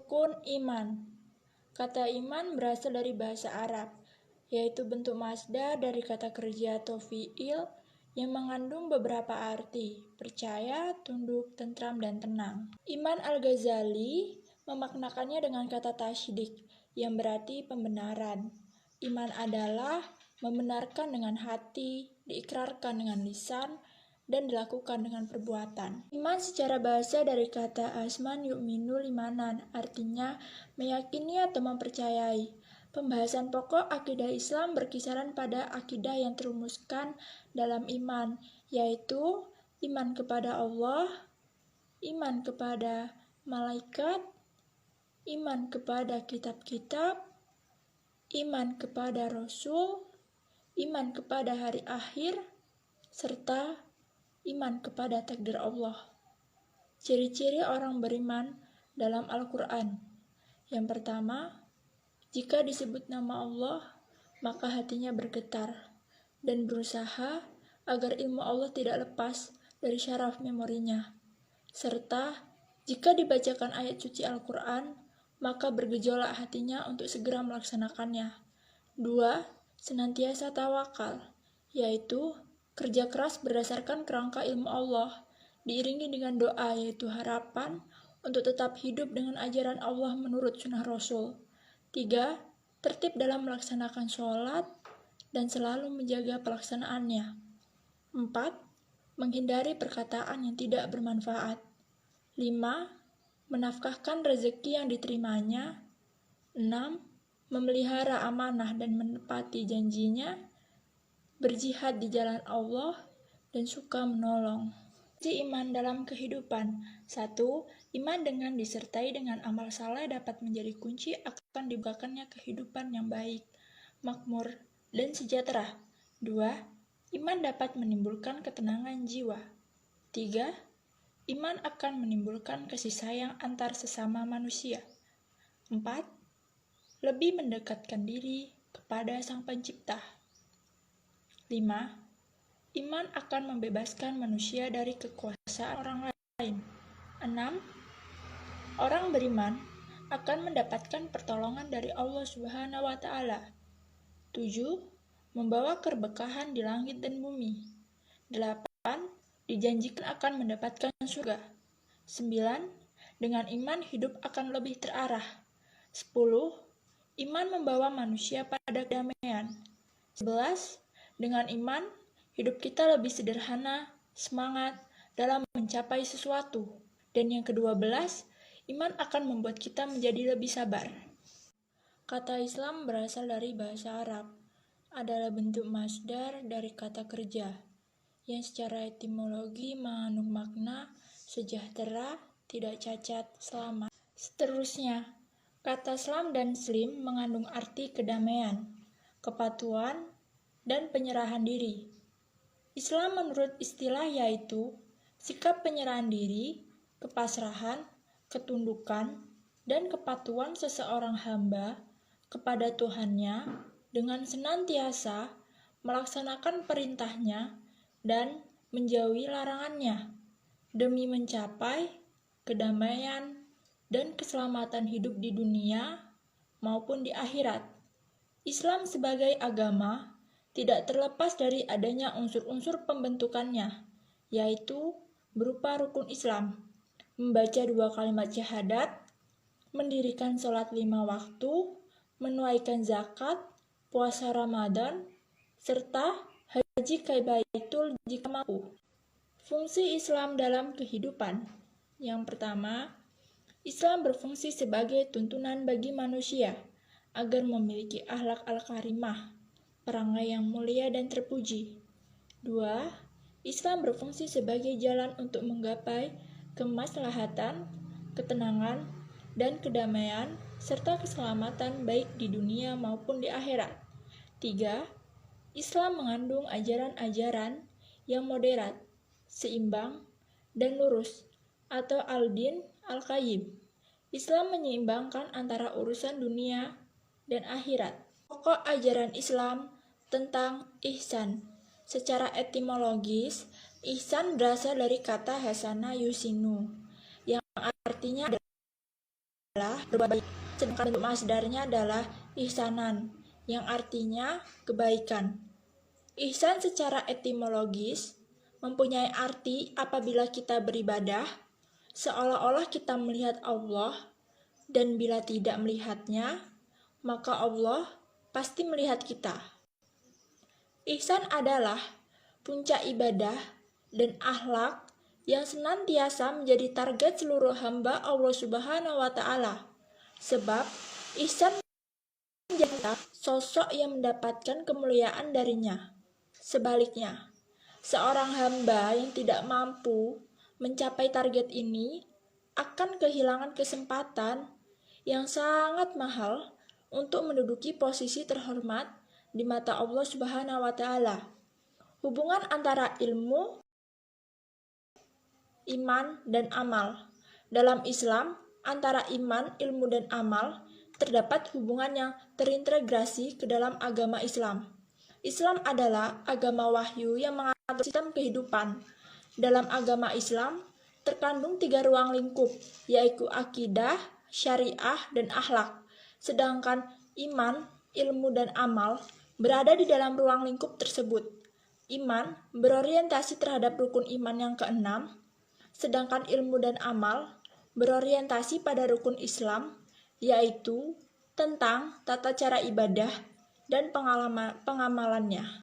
Rukun iman. Kata iman berasal dari bahasa Arab, yaitu bentuk masdar dari kata kerja atau fi'il yang mengandung beberapa arti, percaya, tunduk, tentram, dan tenang. Iman Al-Ghazali memaknakannya dengan kata tasydik, yang berarti pembenaran. Iman adalah membenarkan dengan hati, diikrarkan dengan lisan, dan dilakukan dengan perbuatan. Iman secara bahasa dari kata asman yu'minu limanan, artinya meyakini atau mempercayai. Pembahasan pokok akidah Islam berkisaran pada akidah yang terumuskan dalam iman, yaitu iman kepada Allah, iman kepada malaikat, iman kepada kitab-kitab, iman kepada Rasul, iman kepada hari akhir, serta iman kepada takdir Allah. Ciri-ciri orang beriman dalam Al-Quran. Yang pertama, jika disebut nama Allah, maka hatinya bergetar dan berusaha agar ilmu Allah tidak lepas dari syaraf memorinya. Serta, jika dibacakan ayat suci Al-Quran, maka bergejolak hatinya untuk segera melaksanakannya. 2. Senantiasa tawakal, yaitu kerja keras berdasarkan kerangka ilmu Allah, diiringi dengan doa yaitu harapan untuk tetap hidup dengan ajaran Allah menurut sunnah Rasul. 3. Tertib dalam melaksanakan sholat dan selalu menjaga pelaksanaannya. 4. Menghindari perkataan yang tidak bermanfaat. 5. Menafkahkan rezeki yang diterimanya. 6. Memelihara amanah dan menepati janjinya. Berjihad di jalan Allah, dan suka menolong. Iman dalam kehidupan. 1. Iman dengan disertai dengan amal saleh dapat menjadi kunci akan dibukakannya kehidupan yang baik, makmur, dan sejahtera. 2. Iman dapat menimbulkan ketenangan jiwa. 3. Iman akan menimbulkan kasih sayang antar sesama manusia. 4. Lebih mendekatkan diri kepada Sang Pencipta. 5. Iman akan membebaskan manusia dari kekuasaan orang lain. 6. Orang beriman akan mendapatkan pertolongan dari Allah Subhanahu wa Ta'ala. 7. Membawa keberkahan di langit dan bumi. 8. Dijanjikan akan mendapatkan surga. 9. Dengan iman hidup akan lebih terarah. 10. Iman membawa manusia pada kedamaian. 11. Dengan iman, hidup kita lebih sederhana, semangat dalam mencapai sesuatu. Dan yang ke-12, iman akan membuat kita menjadi lebih sabar. Kata Islam berasal dari bahasa Arab, adalah bentuk masdar dari kata kerja, yang secara etimologi mengandung makna sejahtera, tidak cacat, selamat. Seterusnya, kata Islam dan Slim mengandung arti kedamaian, kepatuhan, dan penyerahan diri. Islam menurut istilah yaitu sikap penyerahan diri, kepasrahan, ketundukan, dan kepatuhan seseorang hamba kepada Tuhannya dengan senantiasa melaksanakan perintahnya dan menjauhi larangannya demi mencapai kedamaian dan keselamatan hidup di dunia maupun di akhirat. Islam sebagai agama tidak terlepas dari adanya unsur-unsur pembentukannya, yaitu berupa rukun Islam, membaca 2 kalimat syahadat, mendirikan sholat 5 waktu, menunaikan zakat, puasa Ramadan, serta haji ke Baitul jika mampu. Fungsi Islam dalam kehidupan. Yang pertama, Islam berfungsi sebagai tuntunan bagi manusia agar memiliki akhlak al-karimah, perangai yang mulia dan terpuji. 2. Islam berfungsi sebagai jalan untuk menggapai kemaslahatan, ketenangan, dan kedamaian, serta keselamatan baik di dunia maupun di akhirat. 3. Islam mengandung ajaran-ajaran yang moderat, seimbang, dan lurus, atau al-din al-qayyim. Islam menyeimbangkan antara urusan dunia dan akhirat. Pokok ajaran Islam tentang ihsan. Secara etimologis, ihsan berasal dari kata hasana yusinu, yang artinya adalah berbuat baik, sedangkan bentuk masdarnya adalah ihsanan, yang artinya kebaikan. Ihsan secara etimologis mempunyai arti apabila kita beribadah, seolah-olah kita melihat Allah, dan bila tidak melihatnya, maka Allah pasti melihat kita. Ihsan adalah puncak ibadah dan akhlak yang senantiasa menjadi target seluruh hamba Allah Subhanahu wa Ta'ala. Sebab ihsan menjadi sosok yang mendapatkan kemuliaan darinya. Sebaliknya, seorang hamba yang tidak mampu mencapai target ini akan kehilangan kesempatan yang sangat mahal untuk menduduki posisi terhormat di mata Allah Subhanahu wa Ta'ala. Hubungan antara ilmu, iman, dan amal. Dalam Islam, antara iman, ilmu, dan amal terdapat hubungan yang terintegrasi ke dalam agama Islam. Islam adalah agama wahyu yang mengatur sistem kehidupan. Dalam agama Islam terkandung 3 ruang lingkup, yaitu akidah, syariah, dan akhlak. Sedangkan iman, ilmu, dan amal berada di dalam ruang lingkup tersebut. Iman berorientasi terhadap rukun iman yang ke-6, sedangkan ilmu dan amal berorientasi pada rukun Islam, yaitu tentang tata cara ibadah dan pengamalannya.